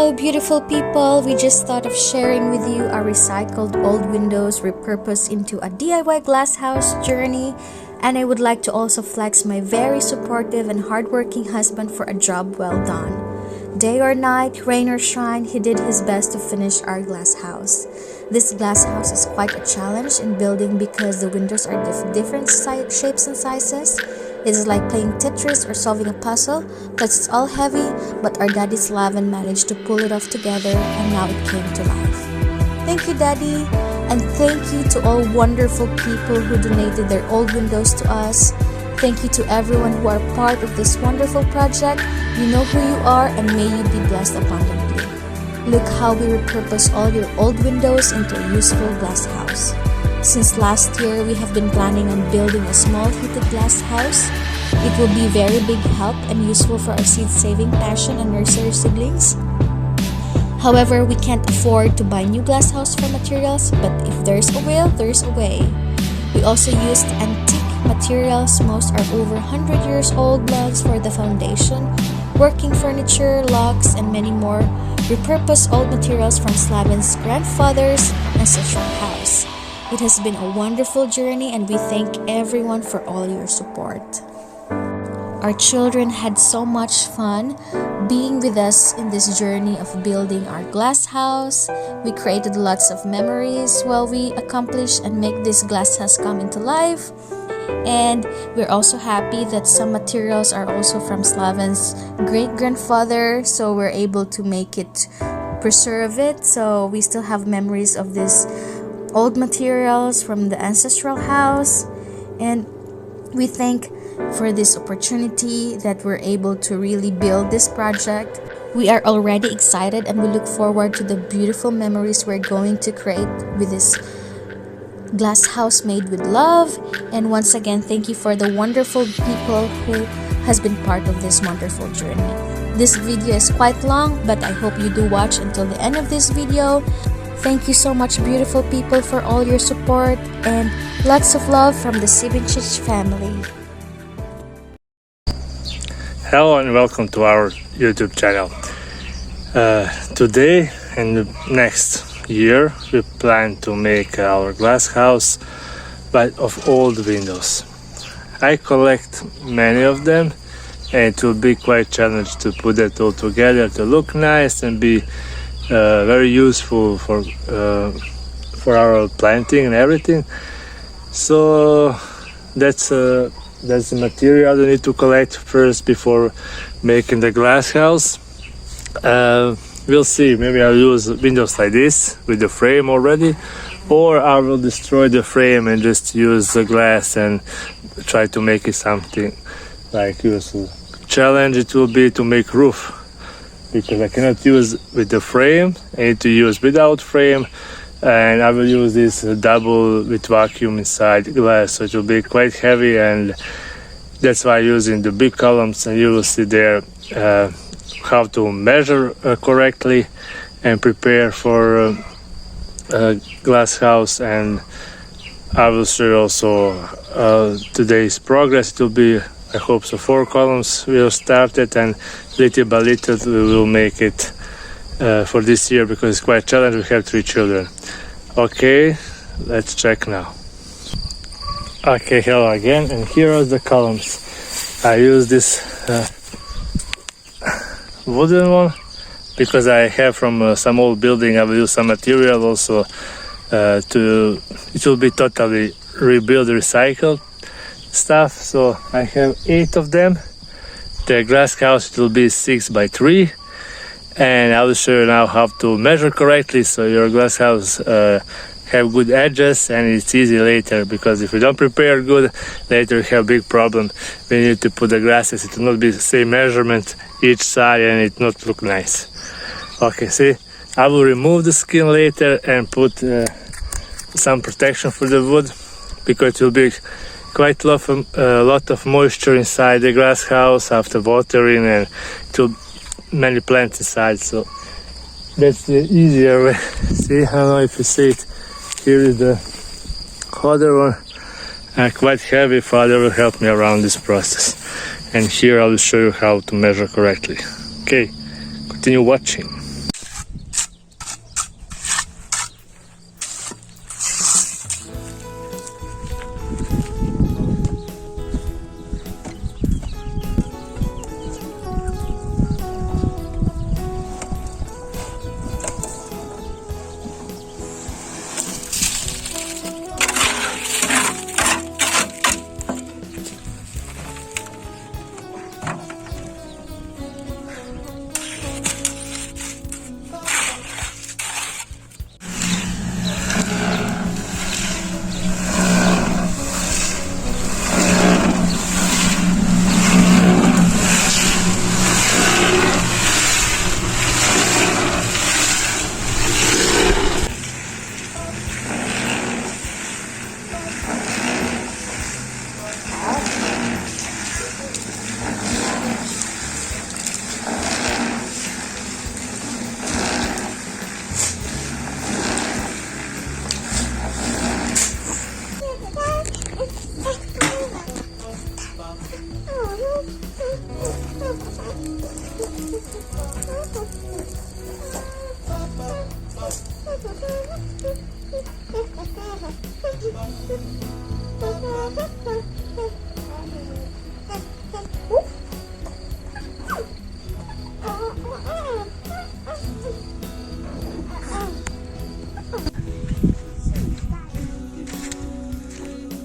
Hello beautiful people, we just thought of sharing with you our recycled old windows repurposed into a DIY glass house journey, and I would like to also flex my very supportive and hardworking husband for a job well done. Day or night, rain or shine, he did his best to finish our glass house. This glass house is quite a challenge in building because the windows are different shapes and sizes. It is like playing Tetris or solving a puzzle, plus it's all heavy, but our daddy Slaven managed to pull it off together and now it came to life. Thank you, Daddy, and thank you to all wonderful people who donated their old windows to us. Thank you to everyone who are part of this wonderful project. You know who you are and may you be blessed abundantly. Look how we repurpose all your old windows into a useful glass house. Since last year, we have been planning on building a small heated glass house. It will be very big help and useful for our seed-saving passion and nursery siblings. However, we can't afford to buy new glass house for materials, but if there's a will, there's a way. We also used antique materials. Most are over 100 years old logs for the foundation, working furniture, logs, and many more. Repurpose old materials from Slaven's grandfather's ancestral house. It has been a wonderful journey and we thank everyone for all your support. Our children had so much fun being with us in this journey of building our glass house. We created lots of memories while we accomplish and make this glass house come into life. And we're also happy that some materials are also from Slaven's great-grandfather, so we're able to make it, preserve it. So we still have memories of this old materials from the ancestral house, and we thank for this opportunity that we're able to really build this project. We are already excited and we look forward to the beautiful memories we're going to create with this glass house made with love. And once again, thank you for the wonderful people who has been part of this wonderful journey. This video is quite long, but I hope you do watch until the end of this video. Thank you so much beautiful people for all your support and lots of love from the Sibincic family. Hello and welcome to our YouTube channel. Today and the next year we plan to make our glass house but of old windows. I collect many of them and it will be quite challenging to put that all together to look nice and be very useful for our planting and everything. So that's the material we need to collect first before making the glass house. We'll see, maybe I'll use windows like this with the frame already, or I will destroy the frame and just use the glass and try to make it something like useful. Challenge it will be to make roof, because I cannot use with the frame, I need to use without frame, and I will use this double with vacuum inside glass, so it will be quite heavy, and that's why I'm using the big columns, and you will see there how to measure correctly and prepare for a glass house. And I will show you also today's progress. It will be, I hope so, 4 columns we will start it, and little by little we will make it for this year, because it's quite challenging. We have 3 children. Okay, let's check now. Okay, hello again, and here are the columns. I use this wooden one because I have from some old building. I will use some material also it will be totally rebuild, recycled stuff. So I have 8 of them. The glass house will be 6 by 3, and I will show you now how to measure correctly so your glass house have good edges, and it's easy later, because if you don't prepare good, later you have big problem when you need to put the glasses. It will not be the same measurement each side and it not look nice. Okay, see, I will remove the skin later and put some protection for the wood, because it will be quite a lot of moisture inside the glass house after watering, and it will many plants inside, so that's the easier way. See, I don't know if you see it. Here is the other one, quite heavy. Father will help me around this process, and here I will show you how to measure correctly. Okay, continue watching.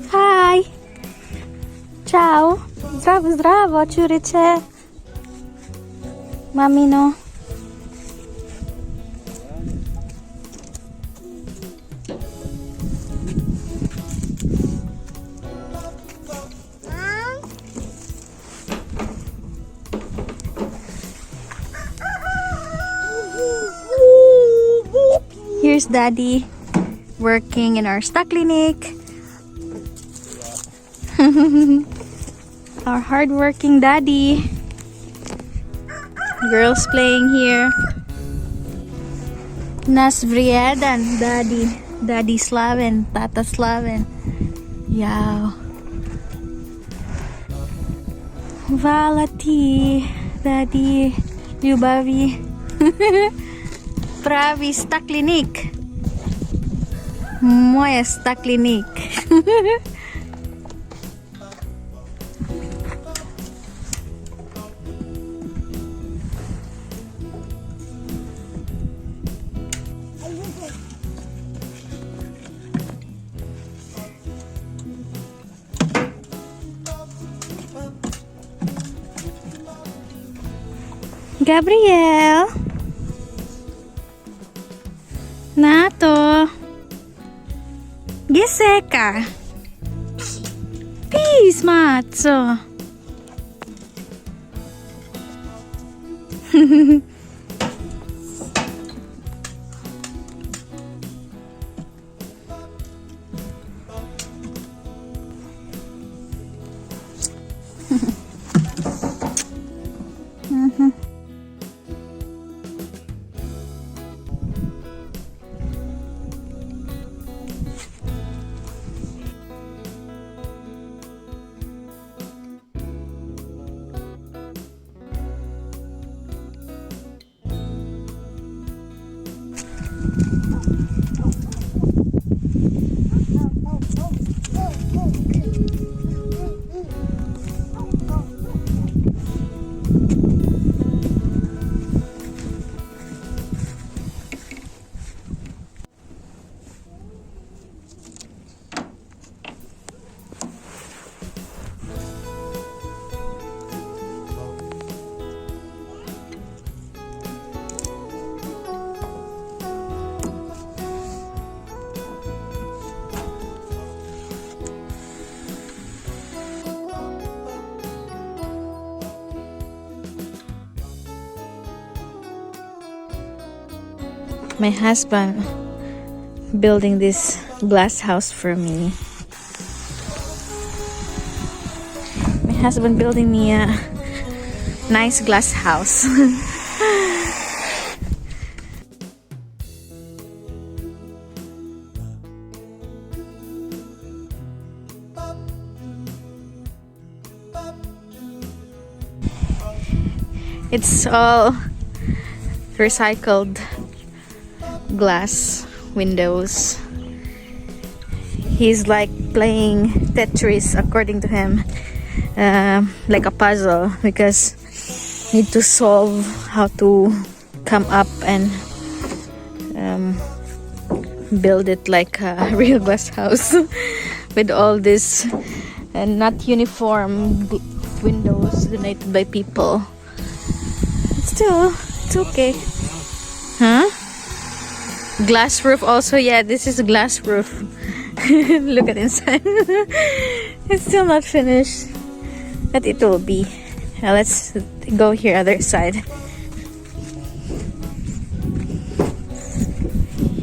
Hi! Ciao! Zdravo, zdravo, čuriče! Mamino! Here's Daddy working in our Staklenik. Our hardworking Daddy. Girls playing here. Nas vriedan Daddy. Daddy Slaven. Tata Slaven. Jao. Hvala ti, Daddy. Ljubavi. Pravi Staklenik. Moje Staklenik. Gabrijel. Nato. Geseka. Peace, Matzo. My husband building this glass house for me. My husband building me a nice glass house. It's all recycled glass windows. He's like playing Tetris, according to him, like a puzzle, because need to solve how to come up and build it like a real glass house with all this not uniform windows donated by people. Still, it's okay. Huh? Glass roof also. Yeah, this is a glass roof. Look at inside. It's still not finished, but it will be. Now let's go here other side.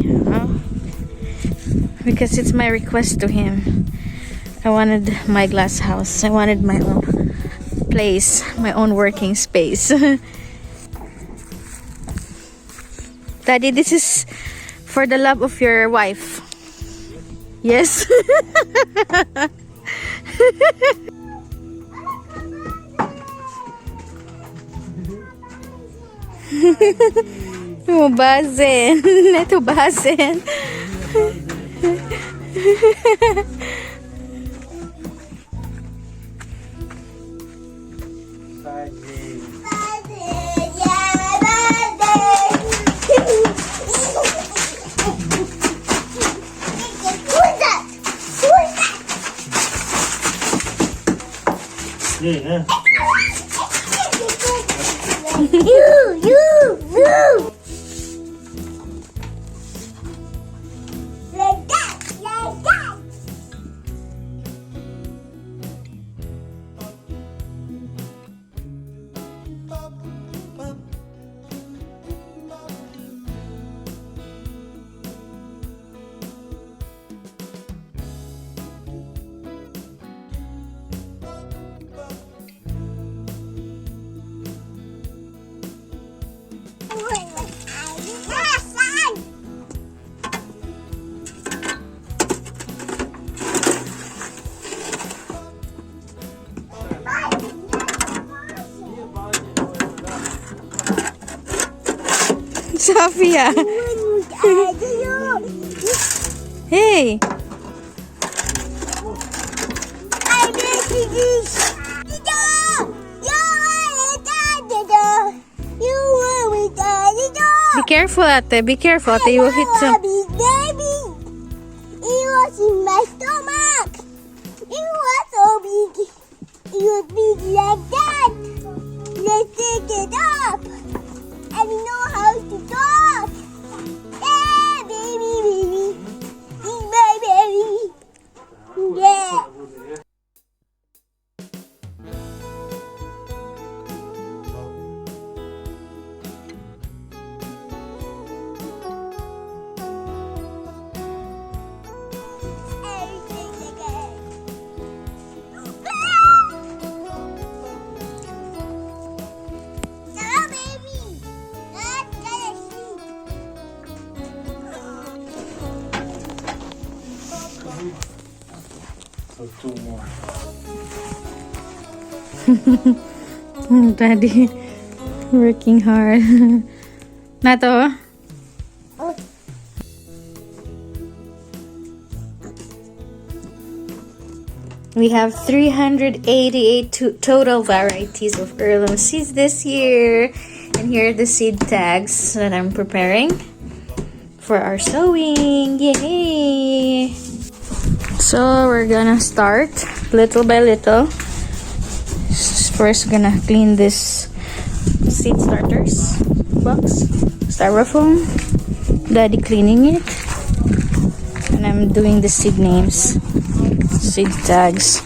Yeah. Because it's my request to him. I wanted my glass house. I wanted my own place, my own working space. Daddy, this is for the love of your wife. Yes. Bazen. Ito bazen. You. Like that. Sofija. Hey. Be careful, Ate. Be careful, Ate. You will hit some. Baby, it was in my stomach. It was so big. It was big like that. Let's take it up. I know how to talk. Yeah, baby. It's my baby. Yeah. So 2 more. Daddy working hard. Nato? We have 388 total varieties of heirloom seeds this year. And here are the seed tags that I'm preparing for our sowing. Yay! So we're gonna start little by little. First, we're gonna clean this seed starters box, styrofoam. Daddy cleaning it, and I'm doing the seed names, seed tags.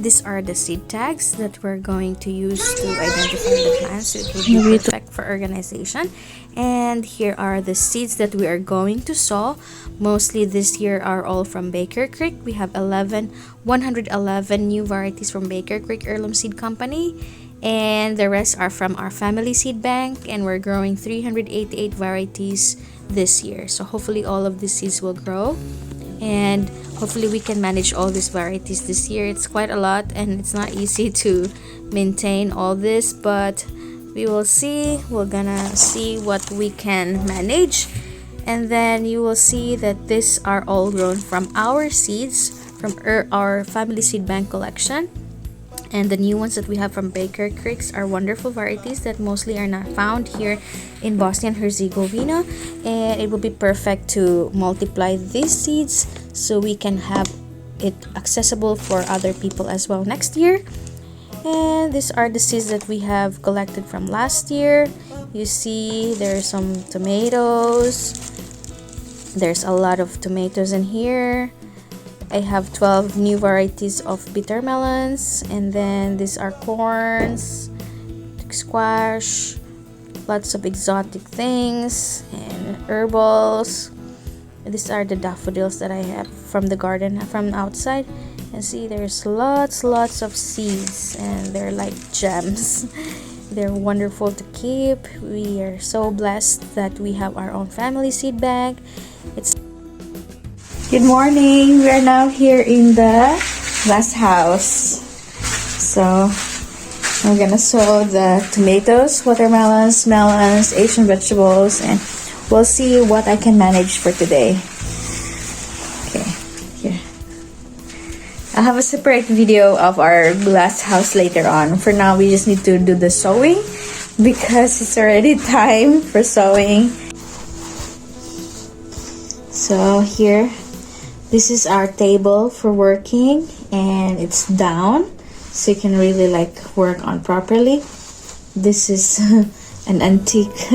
These are the seed tags that we're going to use to identify the plants. It will be perfect for organization. And here are the seeds that we are going to sow. Mostly this year are all from Baker Creek. We have 111 new varieties from Baker Creek Heirloom Seed Company. And the rest are from our family seed bank. And we're growing 388 varieties this year. So hopefully all of these seeds will grow. And hopefully we can manage all these varieties this year. It's quite a lot and it's not easy to maintain all this, but we will see. We're gonna see what we can manage, and then you will see that these are all grown from our seeds from our family seed bank collection. And the new ones that we have from Baker Creeks are wonderful varieties that mostly are not found here in Bosnia and Herzegovina. And it will be perfect to multiply these seeds so we can have it accessible for other people as well next year. And these are the seeds that we have collected from last year. You see there's some tomatoes. There's a lot of tomatoes in here. I have 12 new varieties of bitter melons, and then these are corns, squash, lots of exotic things, and herbals. These are the daffodils that I have from the garden, from outside. And see, there's lots of seeds, and they're like gems. They're wonderful to keep. We are so blessed that we have our own family seed bank. Good morning. We are now here in the glass house. So we're gonna sow the tomatoes, watermelons, melons, Asian vegetables, and we'll see what I can manage for today. Okay, here. I'll have a separate video of our glass house later on. For now, we just need to do the sowing because it's already time for sowing. So here, this is our table for working, and it's down so you can really like work on properly. This is an antique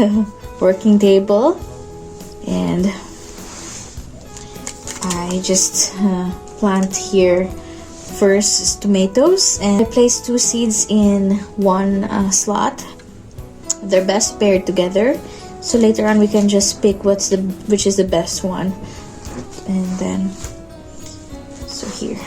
working table, and I just plant here first tomatoes, and I place 2 seeds in one slot. They're best paired together, so later on we can just pick which is the best one. And then so here,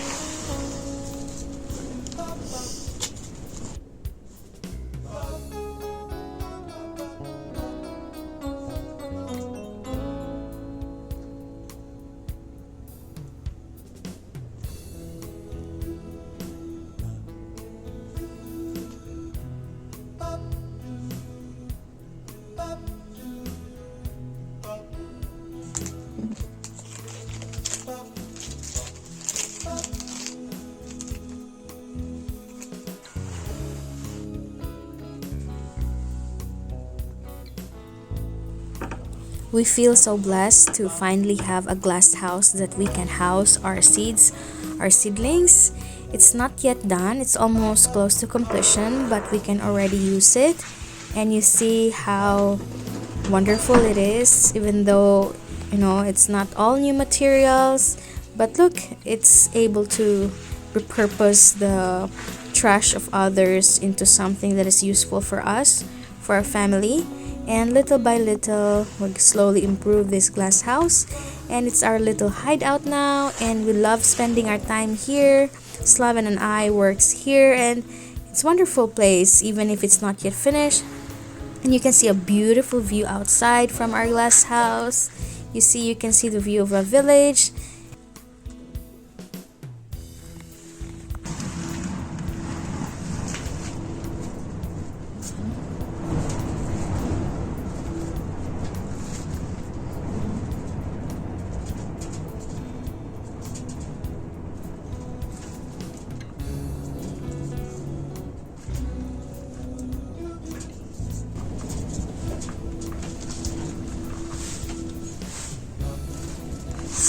we feel so blessed to finally have a glass house that we can house our seeds, our seedlings. It's not yet done, it's almost close to completion, but we can already use it. And you see how wonderful it is, even though, you know, it's not all new materials. But look, it's able to repurpose the trash of others into something that is useful for us, for our family. And little by little, we'll slowly improve this glass house. And it's our little hideout now, and we love spending our time here. Slaven and I works here, and it's a wonderful place, even if it's not yet finished. And you can see a beautiful view outside from our glass house. You can see the view of a village.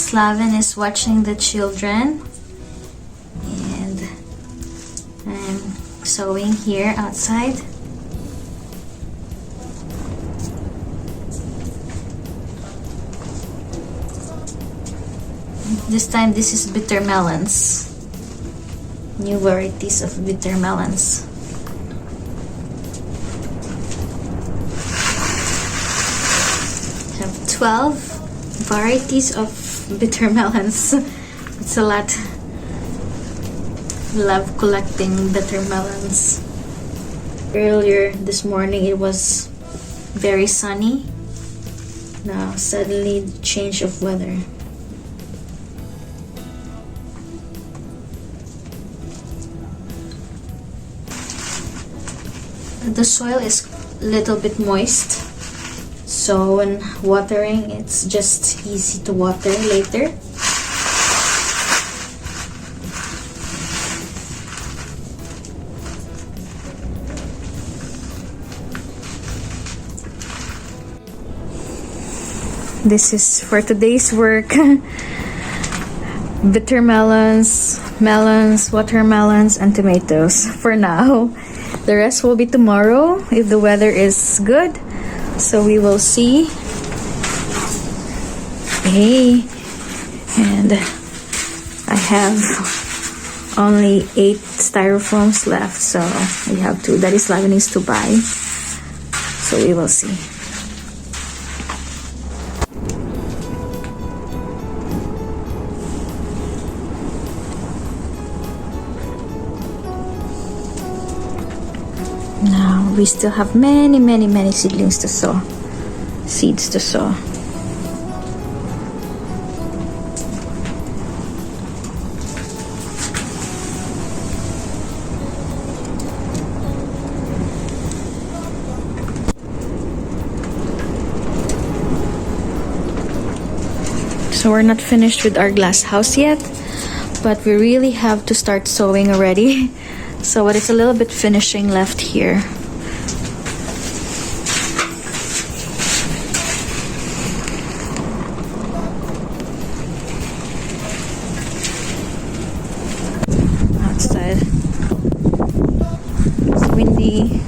Slaven is watching the children, and I'm sewing here outside. This time this is bitter melons, new varieties of bitter melons. I have 12 varieties of bitter melons. It's a lot. Love collecting bitter melons. Earlier this morning it was very sunny. Now suddenly change of weather. The soil is a little bit moist, so when watering, it's just easy to water later. This is for today's work. Bitter melons, watermelons, and tomatoes for now. The rest will be tomorrow if the weather is good. So we will see. Hey, and I have only 8 styrofoams left, so we have to. That is Slaven needs to buy. So we will see. Now we still have many seedlings to sow, seeds to sow. So we're not finished with our glass house yet, but we really have to start sewing already. So but it's a little bit finishing left here. Outside. It's windy.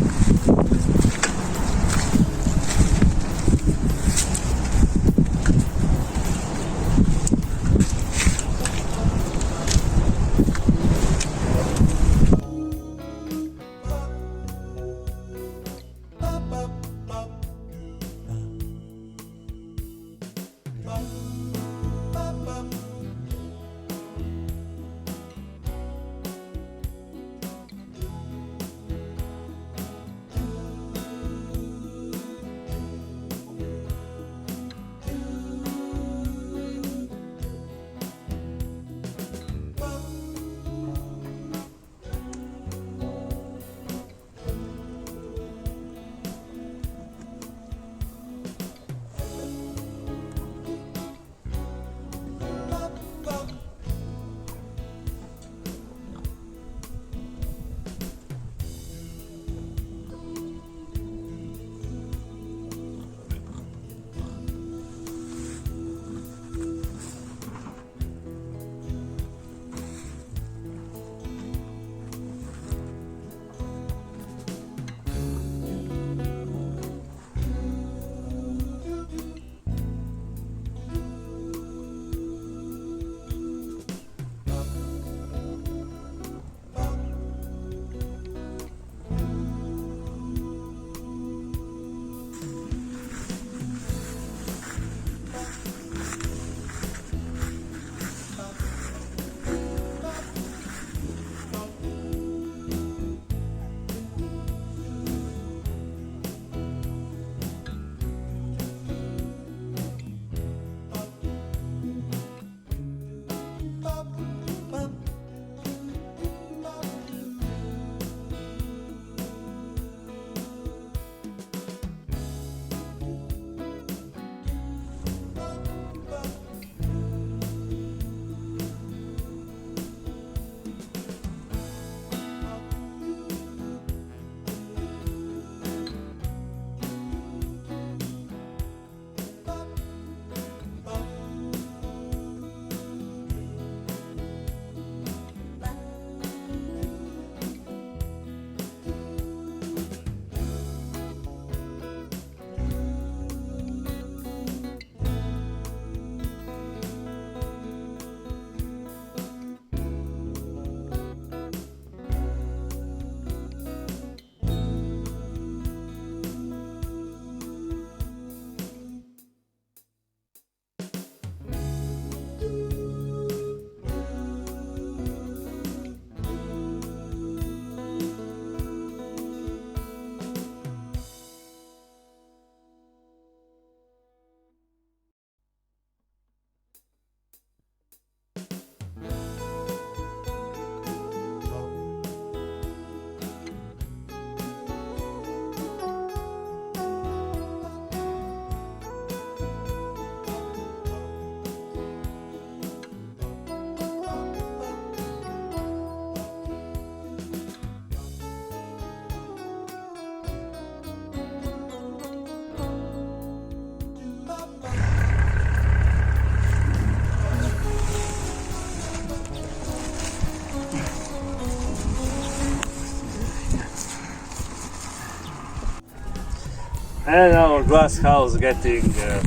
And our glass house getting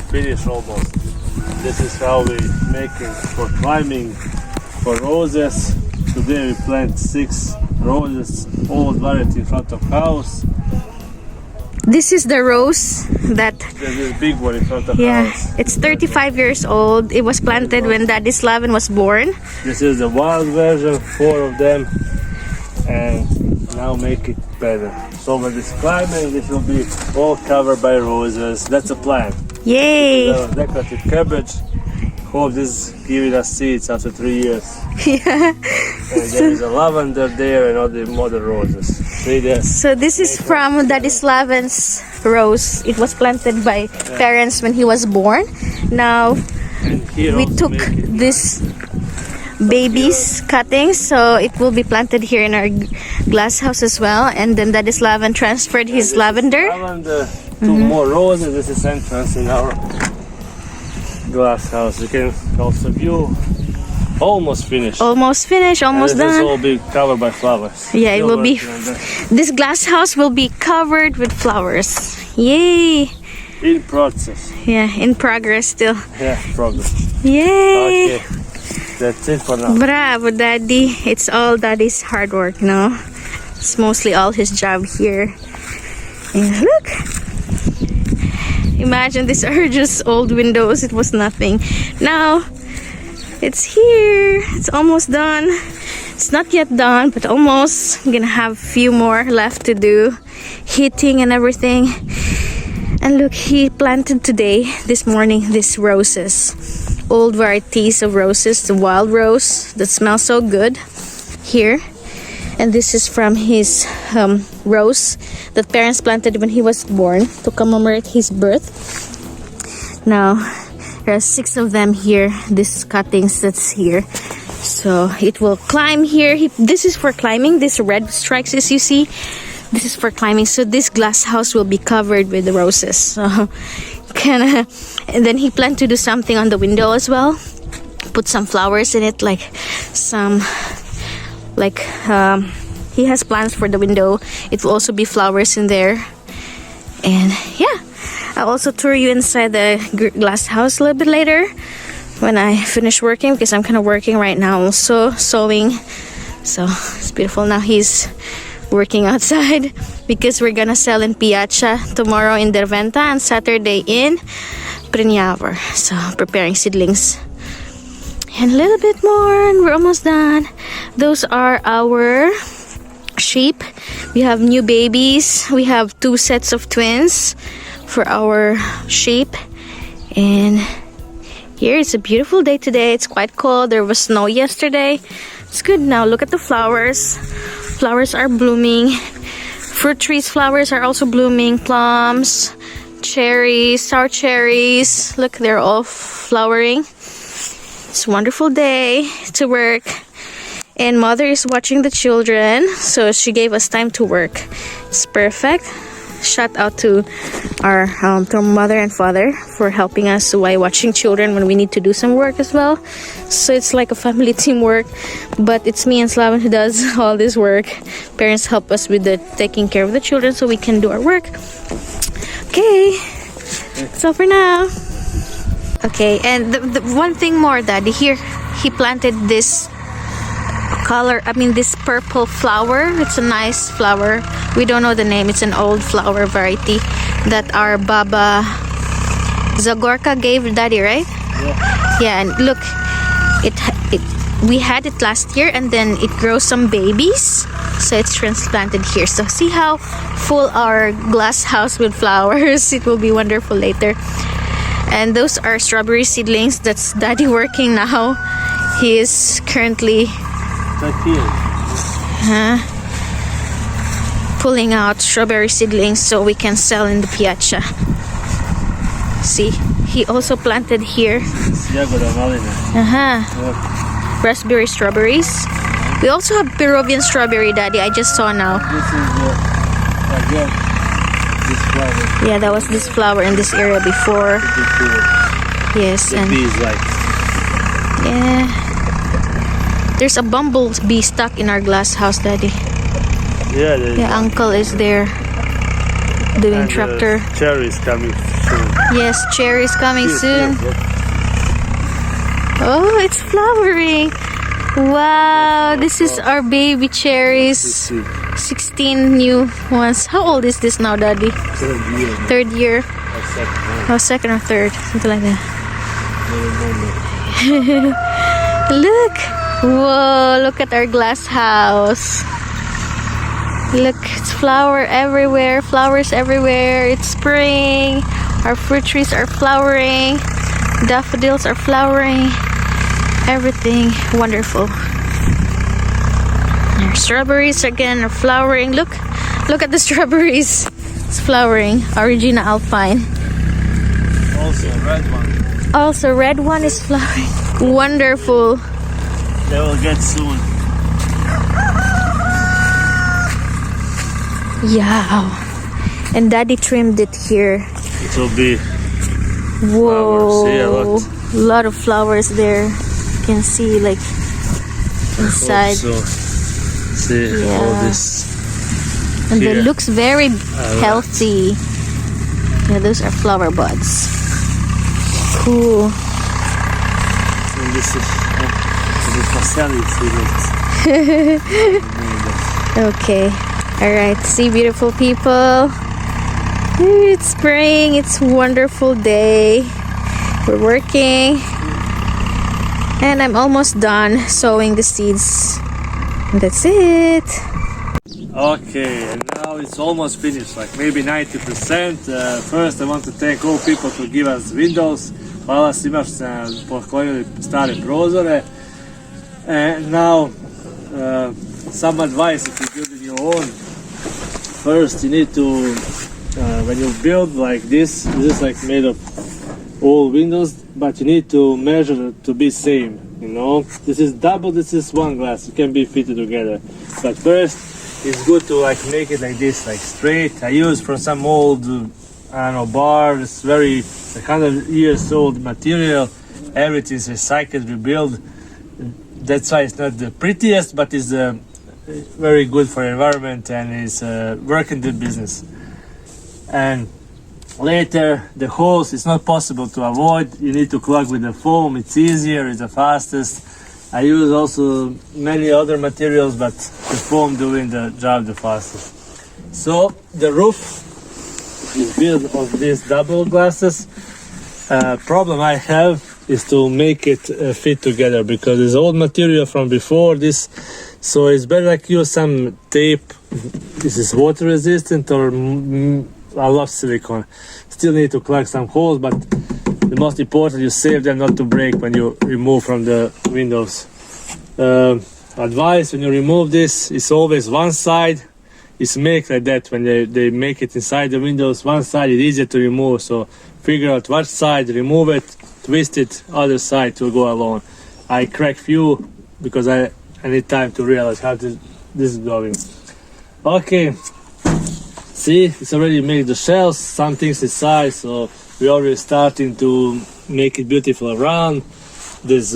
finished almost. This is how we make it for climbing for roses. Today we plant 6 roses, old variety in front of house. This is the rose that, There's this big one in front of yeah, house. it's 35 years old. It was planted when Daddy Slaven was born. This is the wild version, 4 of them, and now make it better. So when it's climbing, this will be all covered by roses. That's a plan. Yay! The decorative cabbage. Hope this is giving us seeds after 3 years. Yeah. And there is a lavender there and all the mother roses. See there? So this is from Daddy Slaven's rose. It was planted by parents when he was born. Now And here we also took make it this baby's cuttings, so it will be planted here in our glass house as well. And then that is Slaven transferred his This lavender. is lavender, two more roses. This is entrance in our glass house. You can also view. Almost finished. Almost finished, almost and this done. will be covered by flowers. Yeah, it Still will be. working on that. This glass house will be covered with flowers. Yay! In process. Yeah, in progress still. Yeah, progress. Yay! Okay, that's it for now. Bravo, Daddy. It's all Daddy's hard work, no? It's mostly all his job here. And look! Imagine these are just old windows. It was nothing. Now, it's here. It's almost done. It's not yet done, but almost. I'm gonna have a few more left to do. Heating and everything. And look, he planted today, this morning, these roses. Old varieties of roses. The wild rose that smells so good here. And this is from his rose that parents planted when he was born to commemorate his birth. Now, there are 6 of them here, these cuttings that's here. So it will climb here. This is for climbing, these red stripes as you see. This is for climbing. So this glass house will be covered with the roses. So, and then he planned to do something on the window as well. Put some flowers in it, he has plans for the window. It will also be flowers in there. And yeah, I'll also tour you inside the glass house a little bit later when I finish working, because I'm kind of working right now also, sewing. So it's beautiful. Now he's working outside because we're gonna sell in Piazza tomorrow in Derventa and Saturday in Prnjavor. So preparing seedlings. And a little bit more and we're almost done. Those are our sheep. We have new babies. We have 2 sets of twins for our sheep. And here it's a beautiful day today. It's quite cold. There was snow yesterday. It's good now. Look at the flowers. Flowers are blooming. Fruit trees flowers are also blooming. Plums, cherries, sour cherries. Look, they're all flowering. It's a wonderful day to work. And mother is watching the children, so she gave us time to work. It's perfect. Shout out to our mother and father for helping us while watching children when we need to do some work as well. So it's like a family teamwork, but it's me and Slaven who does all this work. Parents help us with the taking care of the children so we can do our work. Okay, that's all for now. Okay, and the one thing more, Daddy, here he planted this this purple flower. It's a nice flower. We don't know the name. It's an old flower variety that our Baba Zagorka gave Daddy, right? Yeah, and look, we had it last year and then it grows some babies, so it's transplanted here. So see how full our glass house with flowers. It will be wonderful later. And those are strawberry seedlings. That's Daddy working now. He is currently pulling out strawberry seedlings so we can sell in the piazza. See, he also planted here raspberry strawberries. We also have Peruvian strawberry, Daddy. I just saw now. This is this flower. Yeah, that was this flower in this area before. Yes, the and bees like. yeah. There's a bumblebee stuck in our glass house, Daddy. Yeah, Yeah, Uncle is there doing tractor. Cherries coming soon. Yes, cherries coming soon. Oh, it's flowering. Wow, this is our baby cherries. 16 new ones. How old is this now, Daddy? 3rd year. Oh, 2nd or 3rd, something like that. Look. Whoa, look at our glass house. Look, it's flowers everywhere. It's spring. Our fruit trees are flowering. Daffodils are flowering. Everything wonderful. Our strawberries again are flowering. Look at the strawberries. It's flowering. Origina Alpine. Also a red one. Also, red one is flowering. Wonderful. They will get soon. Yeah. And Daddy trimmed it here. It will be Whoa. flowers. See, a lot. Lot of flowers there. You can see like inside. So, see all this. And here. it looks very healthy. Yeah, those are flower buds. Cool. And this is the facility. Okay. Alright. See, beautiful people. It's spring. It's a wonderful day. We're working. And I'm almost done sowing the seeds. And that's it. Okay, and now it's almost finished, like maybe 90%. First I want to thank all people to give us windows. Hvala svima što ste poklonili stare prozore. And now some advice if you're building your own. First you need to, when you build like this is like made of all windows, but you need to measure it to be same, you know. This is double, this is one glass, it can be fitted together. But first it's good to like make it like this, like straight. I use from some old, I don't know, bar. It's very 100 years old material. Everything is recycled, rebuilt. That's why it's not the prettiest, but it's very good for environment and is working the business. And later the holes it's not possible to avoid. You need to clog with the foam. It's easier, it's the fastest. I use also many other materials, but the foam doing the job the fastest. So the roof is built of these double glasses. Problem I have is to make it fit together because it's old material from before this. So it's better like use some tape. This is water resistant or I love silicone. Still need to plug some holes, but the most important you save them not to break when you remove from the windows. Advice when you remove this is always one side is make like that. When they make it inside the windows, one side is easier to remove, so figure out what side, remove it, twist it, other side will go alone. I crack few because I need time to realize how this is going. Okay, see, it's already made the shells, some things inside, so we're already starting to make it beautiful around. This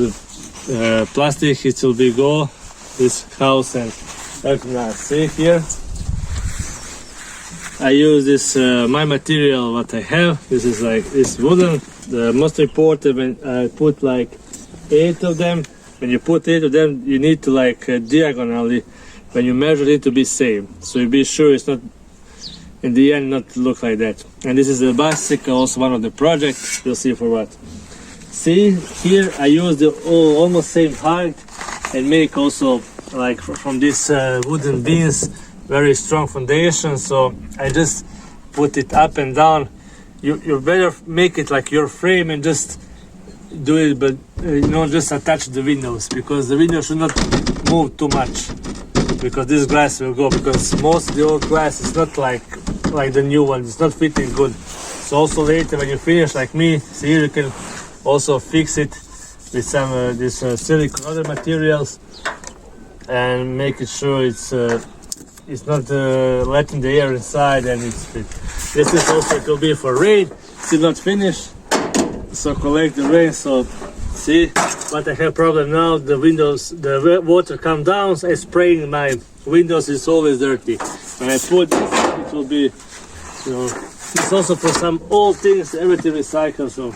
plastic, it will be go, this house and everything else. See here, I use this, my material what I have, this is like, this wooden, the most important when I put like 8 of them, when you put 8 of them, you need to like diagonally, when you measure it to be same, so you be sure it's not in the end not look like that. And this is the bicycle, also one of the projects, you'll see for what. See here I use the almost same height and make also like from this wooden beams very strong foundation, so I just put it up and down. You better make it like your frame and just do it, but just attach the windows, because the window should not move too much, because this glass will go, because most of the old glass is not like the new one, it's not fitting good. So also later when you finish like me, see here you can also fix it with some this silicone other materials and make it sure it's not letting the air inside and it's fit. This is also, it will be for rain, still not finished, so collect the rain. So see, but I have problem now, the windows, the water come down, I spraying my windows, it's always dirty. When I put this, it will be, it's also for some old things, everything recycled. So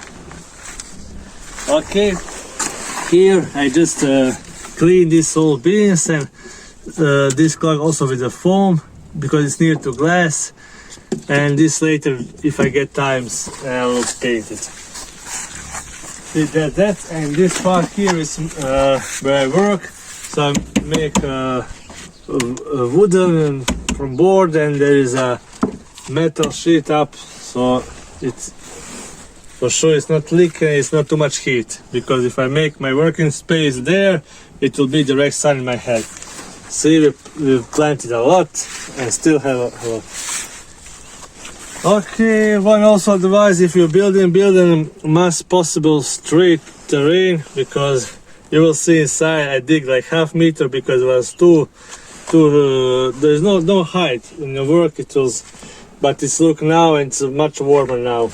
okay, here I just clean these old beans and this clog also with the foam because it's near to glass, and this later if I get times I'll paint it. That and this part here is where I work, so I make wooden from board, and there is a metal sheet up, so it's for sure it's not leaking, it's not too much heat, because if I make my working space there, it will be direct sun in my head. See, we've planted a lot and still have a lot. Okay, one also advice, if you're building much possible straight terrain, because you will see inside I dig like half meter because it was too there's no height in the work. It was, but it's look now and it's much warmer now.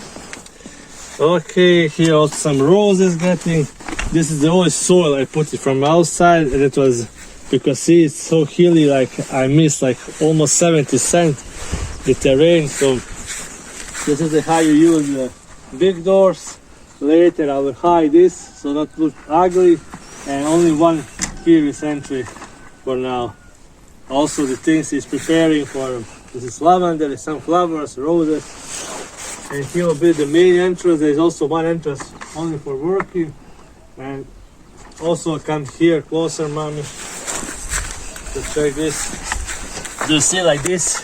Okay, here also some roses getting. This is the old soil I put it from outside, and it was because see it's so hilly, like I missed like almost 70 cent the terrain. So this is how you use the big doors. Later I will hide this so not look ugly, and only one here is entry for now. Also the things is preparing for, this is lavender, some flowers, roses, and here will be the main entrance. There is also one entrance only for working, and also come here closer, mommy, to check this. Do you see like this?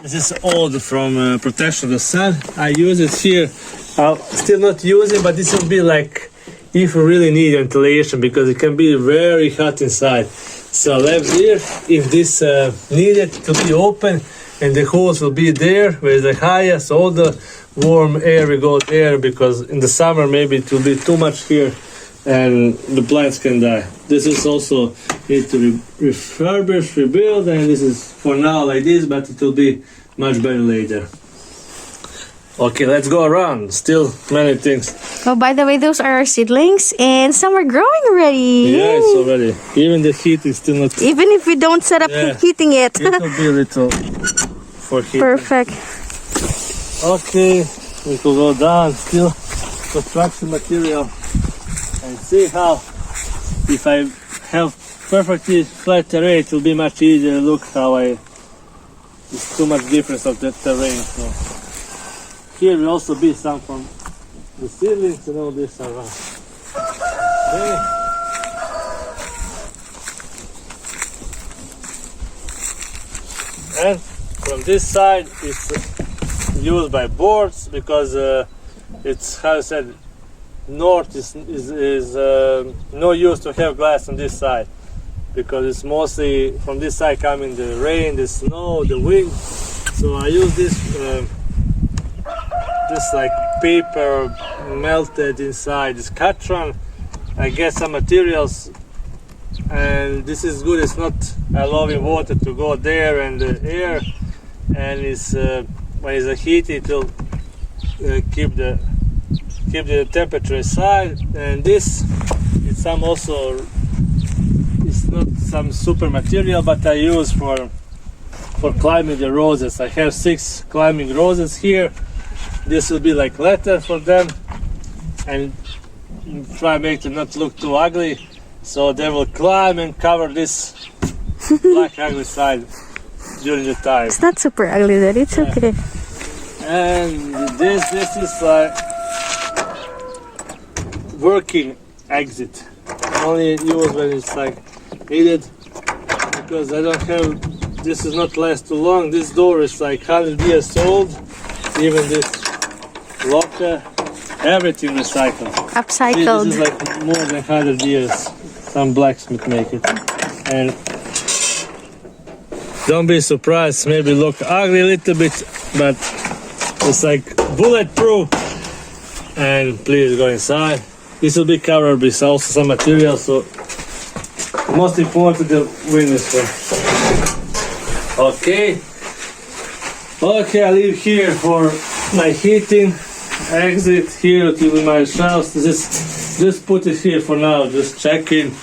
This is old from protection of the sun. I use it here. I'll still not use it, but this will be like if you really need ventilation, because it can be very hot inside. So left here, if this needed to be open, and the holes will be there where the highest, all the warm air will go there, because in the summer maybe it will be too much here and the plants can die. This is also need to refurbish, rebuild, and this is for now like this, but it will be much better later. Okay, let's go around. Still many things. Oh, by the way, those are our seedlings, and some are growing already. Yeah, it's already. Even the heat is still not. Even if we don't set up heating it. It will be a little for heat. Perfect. Okay, we could go down. Still construction material, and see how if I have perfectly flat terrain, it will be much easier. Look how it's too much difference of the terrain. So. Here will also be some from the seedlings and all this around. Okay. And from this side it's used by boards, because it's, how I said, north is no use to have glass on this side, because it's mostly from this side coming the rain, the snow, the wind. So I use this like paper melted inside this catron. I get some materials, and this is good. It's not allowing water to go there and the air, and it's when it's heated, it will keep the temperature inside. And this is some also, it's not some super material, but I use for climbing the roses. I have 6 climbing roses here. This will be like letter for them, and try to make it not look too ugly, so they will climb and cover this black ugly side during the time. It's not super ugly, that it's okay. And this is like working exit. Only use when it's like needed, because I don't have. This is not last too long. This door is like 100 years old. Even this locker, everything recycled. Upcycled. See, this is like more than 100 years. Some blacksmith make it. And don't be surprised, maybe look ugly a little bit, but it's like bulletproof. And please go inside. This will be covered with also some material, so most important the wind is for. Okay. Okay, I leave here for my heating. Exit here to my house. Just put it here for now. Just checking.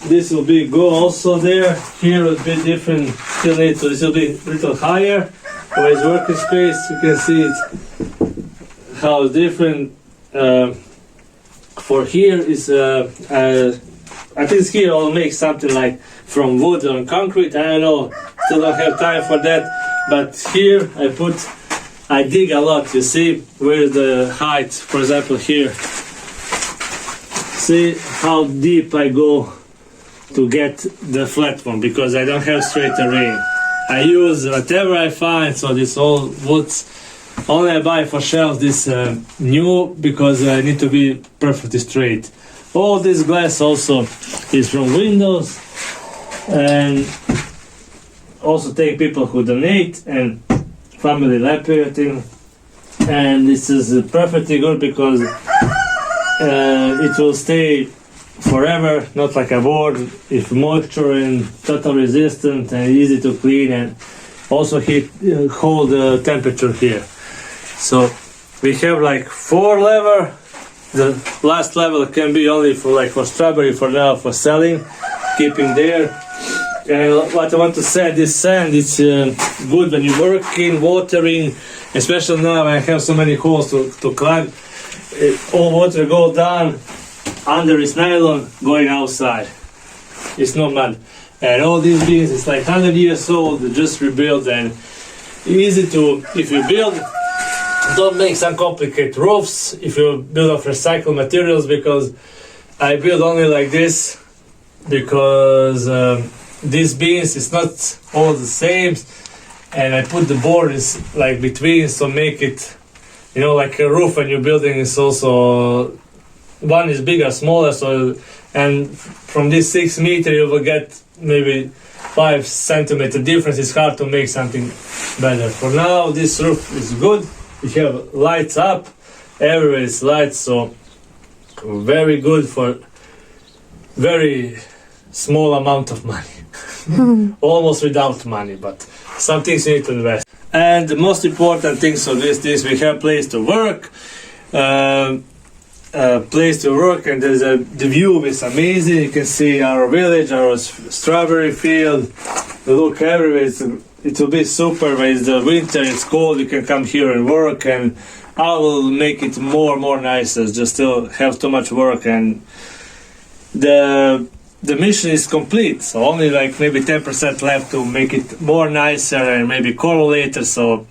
This will be go also there. Here will be different. Still need to. This will be a little higher. Where it's working space. You can see it. How different. For here is. I think here I'll make something like from wood or concrete. I don't know. Still don't have time for that. But here I dig a lot, you see, where the height, for example here. See how deep I go to get the flat one, because I don't have straight terrain. I use whatever I find, so this all woods. Only I buy for shelves this new, because I need to be perfectly straight. All this glass also is from windows, and also take people who donate, and family lampioting, and this is perfectly good because it will stay forever, not like a board. It's moisture and total resistant and easy to clean, and also hold the temperature here. So we have like 4 level. The last level can be only for strawberry for now, for selling, keeping there. And what I want to say, this sand, it's good when you're working, watering, especially now when I have so many holes to climb. All water go down under this nylon, going outside. It's not mud. And all these beans, it's like 100 years old, just rebuilt, and easy to, if you build, don't make some complicated roofs if you build off recycled materials, because I build only like this because these beans is not all the same, and I put the borders like between, so make it, you know, like a roof when you're building is also, one is bigger, smaller, so, and from this 6 meter you will get maybe 5 centimeter difference. It's hard to make something better. For now this roof is good. We have lights up, everywhere is lights, so very good for very small amount of money. Almost without money, but some things you need to invest. And the most important thing of this we have place to work. Place to work, and the view is amazing. You can see our village, our strawberry field. Look everywhere. It will be super when it's the winter, it's cold, you can come here and work, and I will make it more nicer. Just still have too much work, and the mission is complete, so only like maybe 10% left to make it more nicer and maybe color later. So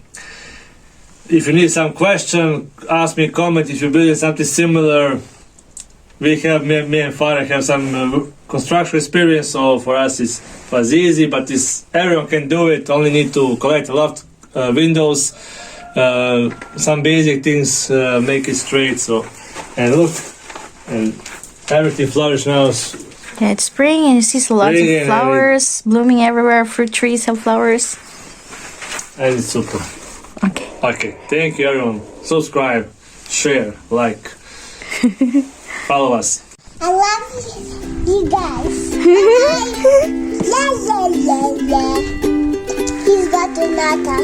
if you need some question, ask me, comment. If you're building something similar, we have, me and Father have some construction experience, so for us it was easy, but everyone can do it. Only need to collect a lot of windows, some basic things, make it straight. So, and look, and everything flourishes now. Yeah, it's spring and you see lots of flowers blooming everywhere, fruit trees have flowers. And it's super. Okay, thank you everyone. Subscribe, share, like, follow us. I love you guys. La la la la. He's got the nata.